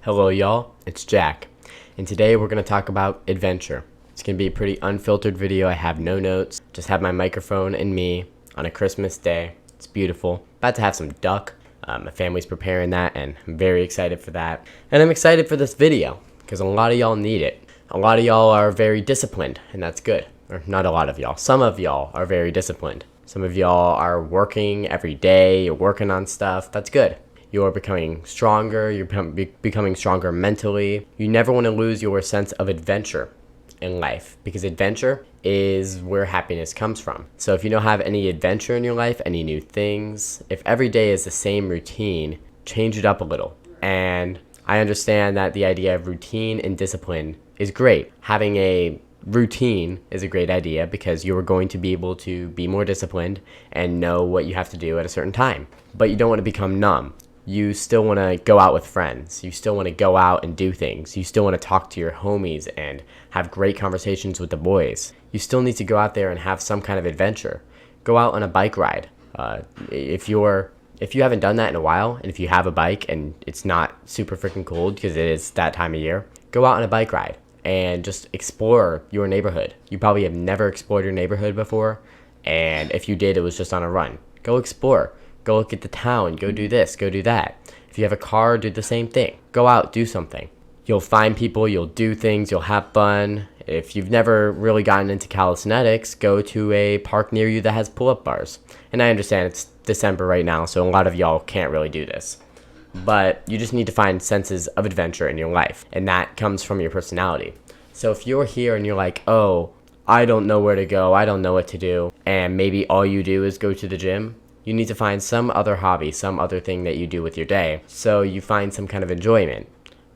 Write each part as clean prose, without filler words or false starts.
Hello, y'all. It's Jack, and today we're going to talk about adventure. It's going to be a pretty unfiltered video. I have no notes, just have my microphone and me on a Christmas day. It's beautiful. About to have some duck. My family's preparing that, and I'm very excited for that. And I'm excited for this video because a lot of y'all need it. A lot of y'all are very disciplined, and that's good. Or not a lot of y'all. Some of y'all are very disciplined. Some of y'all are working every day. You're working on stuff. That's good. You're becoming stronger. You're becoming stronger mentally. You never want to lose your sense of adventure in life because adventure is where happiness comes from. So if you don't have any adventure in your life, any new things, if every day is the same routine, change it up a little. And I understand that the idea of routine and discipline is great. Having a routine is a great idea because you're going to be able to be more disciplined and know what you have to do at a certain time. But you don't want to become numb. You still want to go out with friends. You still want to go out and do things. You still want to talk to your homies and have great conversations with the boys. You still need to go out there and have some kind of adventure. Go out on a bike ride. If you haven't done that in a while, and if you have a bike and it's not super freaking cold because it is that time of year, go out on a bike ride and just explore your neighborhood. You probably have never explored your neighborhood before, and if you did, it was just on a run. Go explore. Go look at the town, go do this, go do that. If you have a car, do the same thing. Go out, do something. You'll find people, you'll do things, you'll have fun. If you've never really gotten into calisthenics, go to a park near you that has pull-up bars. And I understand it's December right now, so a lot of y'all can't really do this. But you just need to find senses of adventure in your life, and that comes from your personality. So if you're here and you're like, oh, I don't know where to go, I don't know what to do, and maybe all you do is go to the gym, you need to find some other hobby, some other thing that you do with your day, so you find some kind of enjoyment.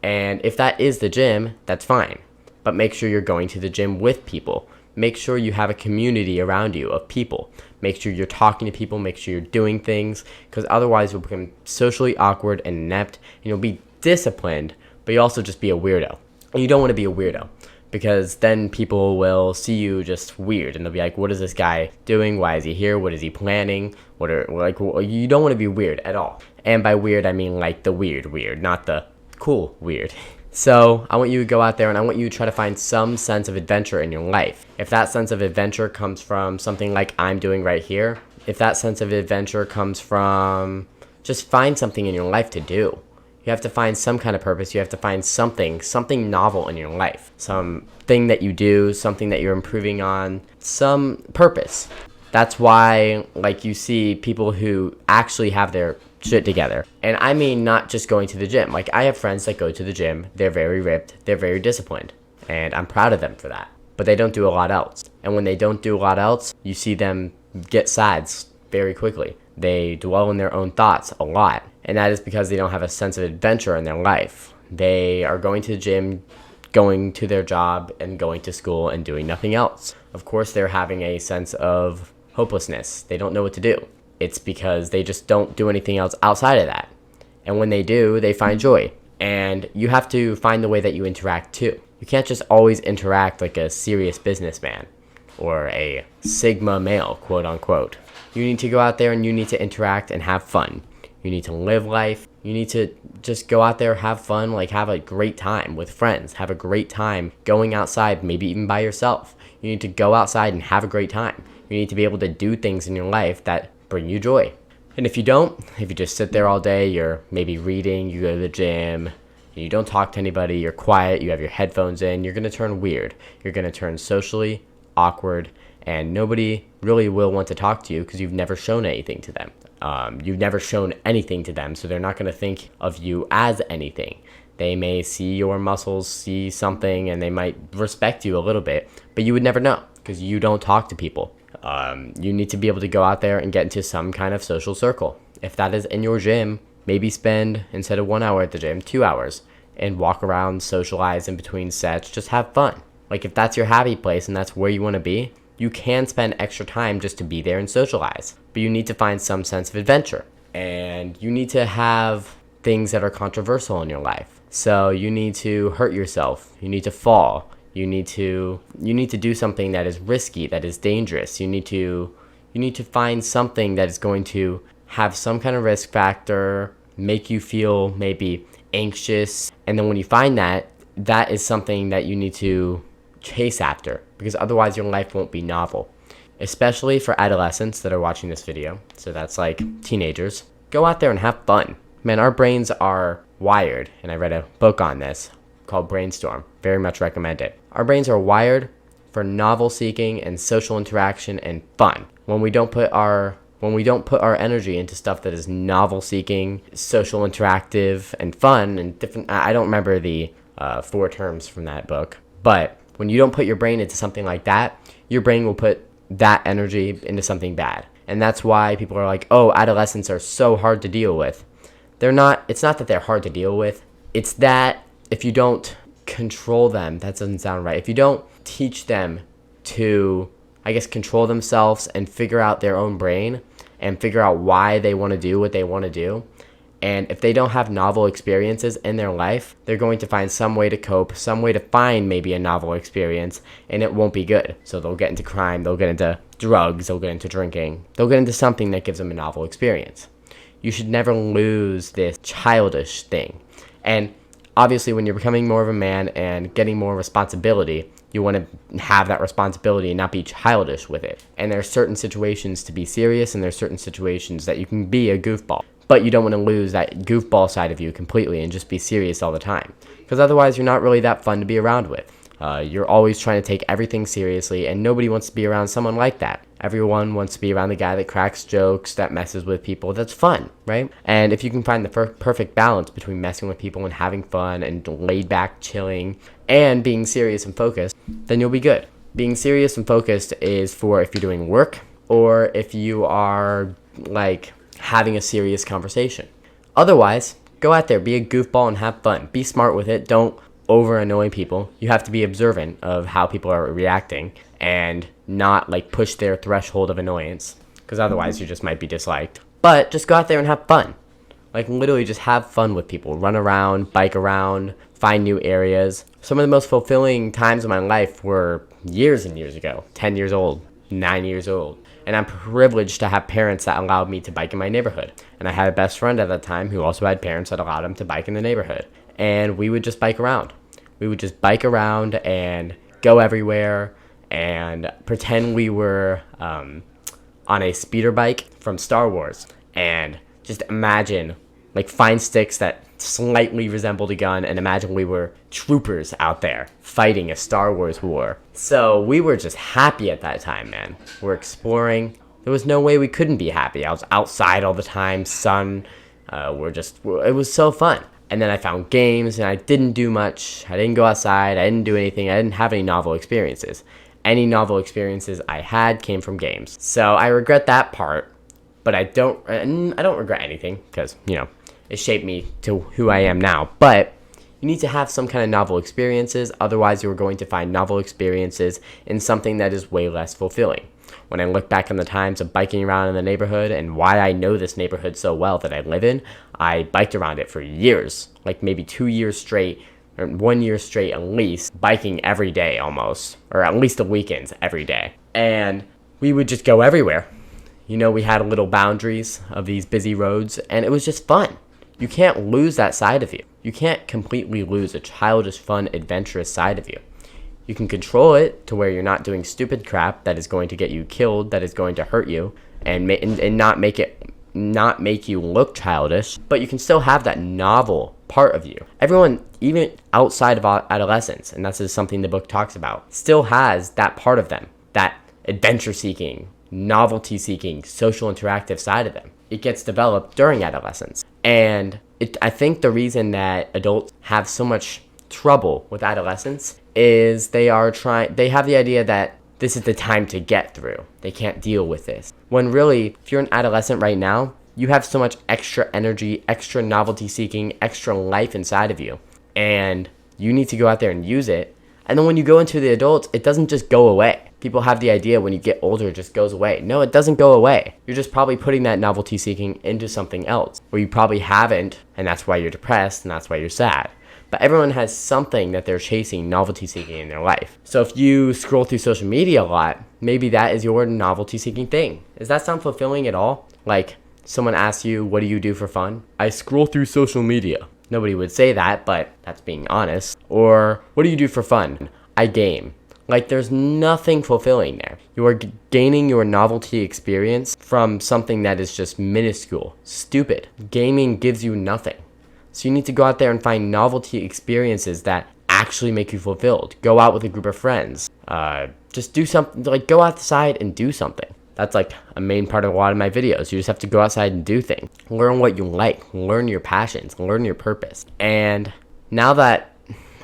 And if that is the gym, that's fine. But make sure you're going to the gym with people. Make sure you have a community around you of people. Make sure you're talking to people, make sure you're doing things, because otherwise you'll become socially awkward and inept, and you'll be disciplined, but you'll also just be a weirdo. And you don't want to be a weirdo, because then people will see you just weird, and they'll be like, what is this guy doing? Why is he here? What is he planning? You don't want to be weird at all. And by weird, I mean like the weird, not the cool weird. So I want you to go out there and I want you to try to find some sense of adventure in your life. If that sense of adventure comes from something like I'm doing right here, if that sense of adventure comes from just find something in your life to do. You have to find some kind of purpose. You have to find something novel in your life. Something that you do, something that you're improving on, some purpose. That's why, you see people who actually have their shit together. And I mean not just going to the gym. I have friends that go to the gym. They're very ripped. They're very disciplined. And I'm proud of them for that. But they don't do a lot else. And when they don't do a lot else, you see them get sad very quickly. They dwell in their own thoughts a lot. And that is because they don't have a sense of adventure in their life. They are going to the gym, going to their job, and going to school and doing nothing else. Of course, they're having a sense of hopelessness. They don't know what to do. It's because they just don't do anything else outside of that. And when they do, they find joy. And you have to find the way that you interact too. You can't just always interact like a serious businessman or a Sigma male, quote unquote. You need to go out there and you need to interact and have fun. You need to live life. You need to just go out there, have fun, have a great time with friends. Have a great time going outside, maybe even by yourself. You need to go outside and have a great time. You need to be able to do things in your life that bring you joy. And if you don't, if you just sit there all day, you're maybe reading, you go to the gym, you don't talk to anybody, you're quiet, you have your headphones in, you're going to turn weird. You're going to turn socially awkward, and nobody really will want to talk to you because you've never shown anything to them. You've never shown anything to them, so they're not going to think of you as anything. They may see your muscles, see something, and they might respect you a little bit, but you would never know because you don't talk to people. You need to be able to go out there and get into some kind of social circle. If that is in your gym, maybe spend, instead of 1 hour at the gym, 2 hours, and walk around, socialize in between sets, just have fun. If that's your happy place and that's where you want to be, you can spend extra time just to be there and socialize. But you need to find some sense of adventure. And you need to have things that are controversial in your life. So you need to hurt yourself. You need to fall. You need to do something that is risky, that is dangerous. You need to find something that is going to have some kind of risk factor, make you feel maybe anxious. And then when you find that, that is something that you need to chase after, because otherwise your life won't be novel. Especially for adolescents that are watching this video, so that's like teenagers. Go out there and have fun. Man, our brains are wired, and I read a book on this called Brainstorm. Very much recommend it. Our brains are wired for novel seeking and social interaction and fun. When we don't put our energy into stuff that is novel seeking, social interactive, and fun, and different, I don't remember the 4 terms from that book, but when you don't put your brain into something like that, your brain will put that energy into something bad. And that's why people are like, oh, adolescents are so hard to deal with. They're not. It's not that they're hard to deal with. It's that if you don't control them, that doesn't sound right. If you don't teach them to, I guess, control themselves and figure out their own brain and figure out why they want to do what they want to do, and if they don't have novel experiences in their life, they're going to find some way to cope, some way to find maybe a novel experience, and it won't be good. So they'll get into crime, they'll get into drugs, they'll get into drinking, they'll get into something that gives them a novel experience. You should never lose this childish thing. And obviously when you're becoming more of a man and getting more responsibility, you want to have that responsibility and not be childish with it. And there are certain situations to be serious, and there are certain situations that you can be a goofball. But you don't want to lose that goofball side of you completely and just be serious all the time. Because otherwise you're not really that fun to be around with. You're always trying to take everything seriously, and nobody wants to be around someone like that. Everyone wants to be around the guy that cracks jokes, that messes with people. That's fun, right? And if you can find the perfect balance between messing with people and having fun and laid back chilling and being serious and focused, then you'll be good. Being serious and focused is for if you're doing work or if you are like having a serious conversation. Otherwise, go out there, be a goofball and have fun. Be smart with it. Don't over annoy people. You have to be observant of how people are reacting and not like push their threshold of annoyance, because otherwise you just might be disliked. But just go out there and have fun. Like literally just have fun with people. Run around, bike around, find new areas. Some of the most fulfilling times of my life were years and years ago. 10 years old, 9 years old. And I'm privileged to have parents that allowed me to bike in my neighborhood. And I had a best friend at that time who also had parents that allowed him to bike in the neighborhood. And we would just bike around. We would just bike around and go everywhere and pretend we were on a speeder bike from Star Wars. And just imagine, like, find sticks that slightly resembled a gun and imagine we were troopers out there fighting a Star Wars war. So we were just happy at that time, man. We're exploring. There was no way we couldn't be happy. I was outside all the time, sun. It was so fun. And then I found games and I didn't do much. I didn't go outside. I didn't do anything. I didn't have any novel experiences. Any novel experiences I had came from games. So I regret that part, but I don't regret anything because, it shaped me to who I am now. But you need to have some kind of novel experiences. Otherwise, you're going to find novel experiences in something that is way less fulfilling. When I look back on the times of biking around in the neighborhood and why I know this neighborhood so well that I live in, I biked around it for years, like maybe 2 years straight, or 1 year straight at least, biking every day almost, or at least the weekends every day. And we would just go everywhere. We had little boundaries of these busy roads, and it was just fun. You can't lose that side of you. You can't completely lose a childish, fun, adventurous side of you. You can control it to where you're not doing stupid crap that is going to get you killed, that is going to hurt you, and not make you look childish, but you can still have that novel part of you. Everyone, even outside of adolescence, and that's just something the book talks about, still has that part of them, that adventure-seeking, novelty-seeking, social interactive side of them. It gets developed during adolescence. And I think the reason that adults have so much trouble with adolescence is they have the idea that this is the time to get through. They can't deal with this. When really, if you're an adolescent right now, you have so much extra energy, extra novelty seeking, extra life inside of you. And you need to go out there and use it. And then when you go into the adults, it doesn't just go away. People have the idea when you get older, it just goes away. No, it doesn't go away. You're just probably putting that novelty seeking into something else, or you probably haven't, and that's why you're depressed, and that's why you're sad. But everyone has something that they're chasing, novelty seeking in their life. So if you scroll through social media a lot, maybe that is your novelty seeking thing. Does that sound fulfilling at all? Like, someone asks you, what do you do for fun? I scroll through social media. Nobody would say that, but that's being honest. Or what do you do for fun? I game. Like, there's nothing fulfilling there. You are gaining your novelty experience from something that is just minuscule, stupid. Gaming gives you nothing. So you need to go out there and find novelty experiences that actually make you fulfilled. Go out with a group of friends. Just do something, like go outside and do something. That's like a main part of a lot of my videos. You just have to go outside and do things. Learn what you like. Learn your passions. Learn your purpose. And now that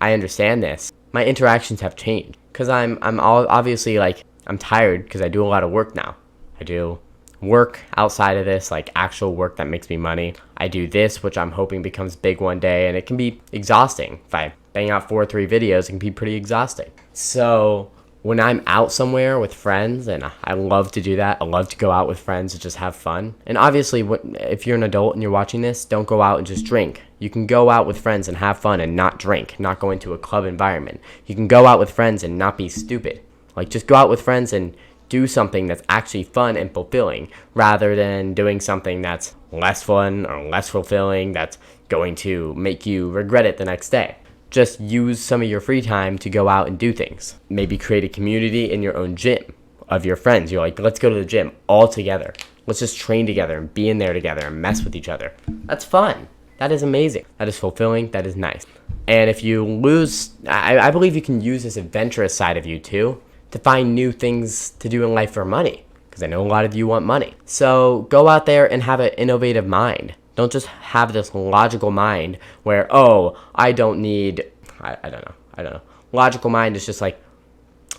I understand this, my interactions have changed. Because I'm obviously like, I'm tired because I do a lot of work now. I do work outside of this, like actual work that makes me money. I do this, which I'm hoping becomes big one day, and it can be exhausting. If I bang out 4 or 3 videos, it can be pretty exhausting. So when I'm out somewhere with friends, and I love to do that, I love to go out with friends to just have fun. And obviously, if you're an adult and you're watching this, don't go out and just drink. You can go out with friends and have fun and not drink, not go into a club environment. You can go out with friends and not be stupid. Like, just go out with friends and do something that's actually fun and fulfilling, rather than doing something that's less fun or less fulfilling that's going to make you regret it the next day. Just use some of your free time to go out and do things. Maybe create a community in your own gym of your friends. You're like, let's go to the gym all together. Let's just train together and be in there together and mess with each other. That's fun. That is amazing. That is fulfilling. That is nice. And if you lose, I believe you can use this adventurous side of you too to find new things to do in life for money. Because I know a lot of you want money. So go out there and have an innovative mind. Don't just have this logical mind where, oh, I don't need, I don't know. Logical mind is just like,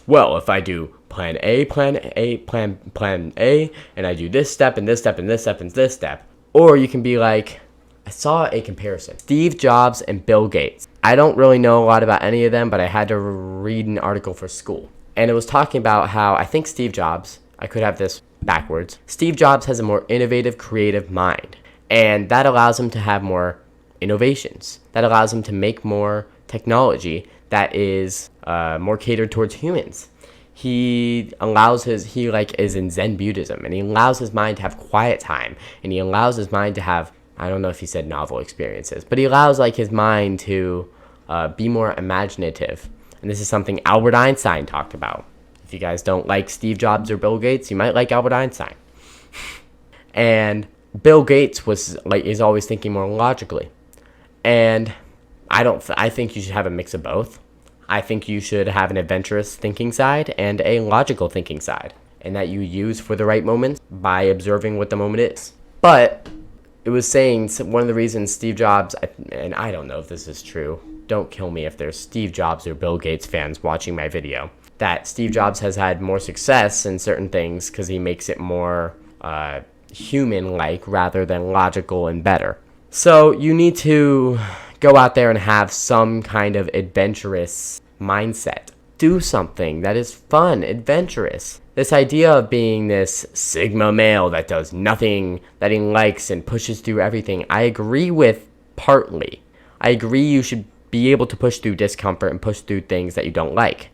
well, if I do plan A, and I do this step, and this step, and this step, and this step. Or you can be like, I saw a comparison. Steve Jobs and Bill Gates. I don't really know a lot about any of them, but I had to read an article for school. And it was talking about how I think Steve Jobs, I could have this backwards. Steve Jobs has a more innovative, creative mind. And that allows him to have more innovations. That allows him to make more technology that is more catered towards humans. He is in Zen Buddhism, and he allows his mind to have quiet time, and he allows his mind to have, I don't know if he said novel experiences, but he allows like his mind to be more imaginative. And this is something Albert Einstein talked about. If you guys don't like Steve Jobs or Bill Gates, you might like Albert Einstein. And Bill Gates is always thinking more logically. And I think you should have a mix of both. I think you should have an adventurous thinking side and a logical thinking side, and that you use for the right moments by observing what the moment is. But it was saying one of the reasons Steve Jobs, and I don't know if this is true, don't kill me if there's Steve Jobs or Bill Gates fans watching my video, that Steve Jobs has had more success in certain things because he makes it more human-like rather than logical and better. So you need to go out there and have some kind of adventurous mindset. Do something that is fun, adventurous. This idea of being this Sigma male that does nothing that he likes and pushes through everything, I agree with partly. I agree you should be able to push through discomfort and push through things that you don't like.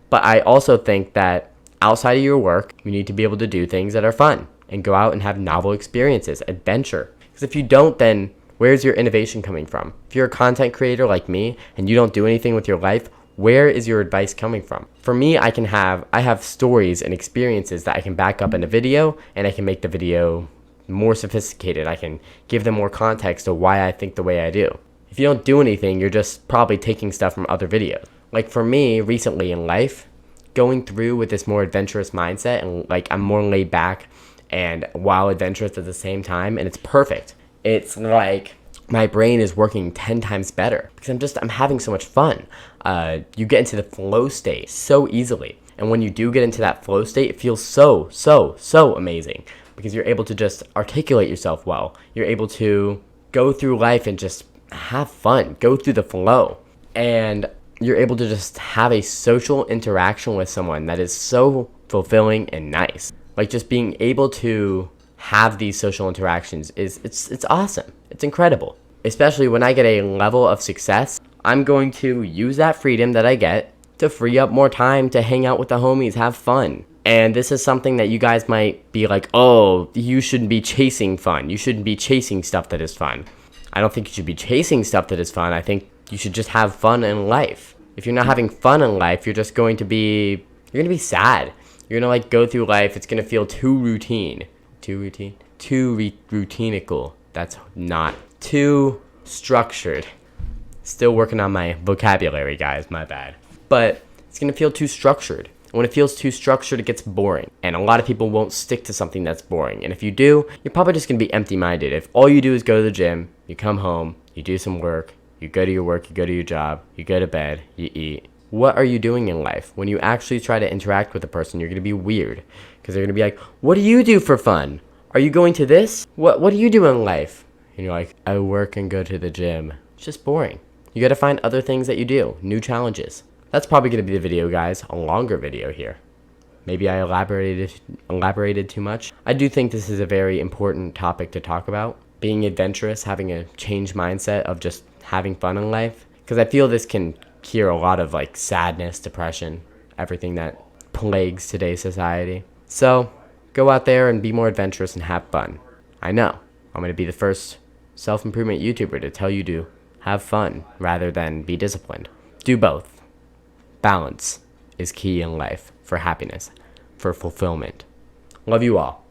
But I also think that outside of your work, you need to be able to do things that are fun and go out and have novel experiences, adventure. Because if you don't, then where's your innovation coming from? If you're a content creator like me and you don't do anything with your life, where is your advice coming from? For me, I have stories and experiences that I can back up in a video, and I can make the video more sophisticated. I can give them more context to why I think the way I do. If you don't do anything, you're just probably taking stuff from other videos. Like for me, recently in life, going through with this more adventurous mindset, and like I'm more laid back and while adventurous at the same time, and it's perfect. It's like my brain is working 10 times better because I'm having so much fun. You get into the flow state so easily. And when you do get into that flow state, it feels so amazing because you're able to just articulate yourself well. You're able to go through life and just have fun, go through the flow. And you're able to just have a social interaction with someone that is so fulfilling and nice. Like just being able to have these social interactions it's awesome. It's incredible. Especially when I get a level of success, I'm going to use that freedom that I get to free up more time to hang out with the homies, have fun. And this is something that you guys might be like, oh, you shouldn't be chasing fun. You shouldn't be chasing stuff that is fun. I don't think you should be chasing stuff that is fun. I think you should just have fun in life. If you're not having fun in life, you're going to be sad. You're going to like go through life. It's going to feel too routine. Too routinical. That's not too structured. Still working on my vocabulary, guys. My bad. But it's going to feel too structured. When it feels too structured, it gets boring. And a lot of people won't stick to something that's boring. And if you do, you're probably just going to be empty-minded. If all you do is go to the gym, you come home, you do some work, you go to your work, you go to your job, you go to bed, you eat. What are you doing in life? When you actually try to interact with a person, you're going to be weird. Because they're going to be like, what do you do for fun? Are you going to this? What do you do in life? And you're like, I work and go to the gym. It's just boring. You got to find other things that you do, new challenges. That's probably going to be the video, guys. A longer video here. Maybe I elaborated too much. I do think this is a very important topic to talk about. Being adventurous, having a changed mindset of just having fun in life. Because I feel this can cure a lot of like sadness, depression, everything that plagues today's society. So go out there and be more adventurous and have fun. I know. I'm going to be the first self-improvement YouTuber to tell you to have fun rather than be disciplined. Do both. Balance is key in life for happiness, for fulfillment. Love you all.